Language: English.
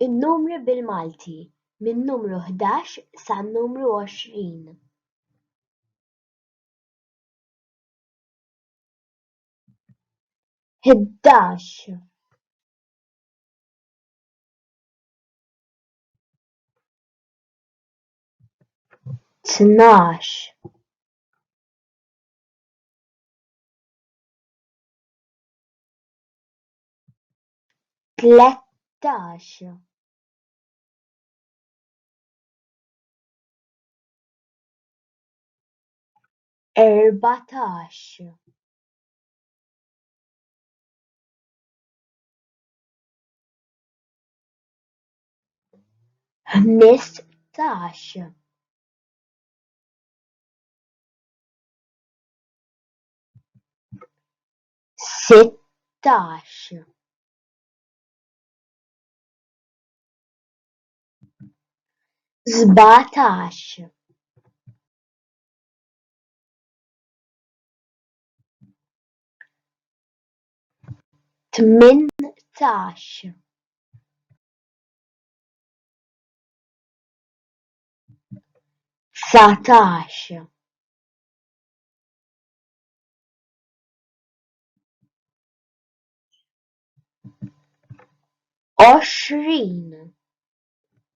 In-numri bil-Malti minn numru 11 sa numru 20. 11 12 13 14 15 16 17 18 19 20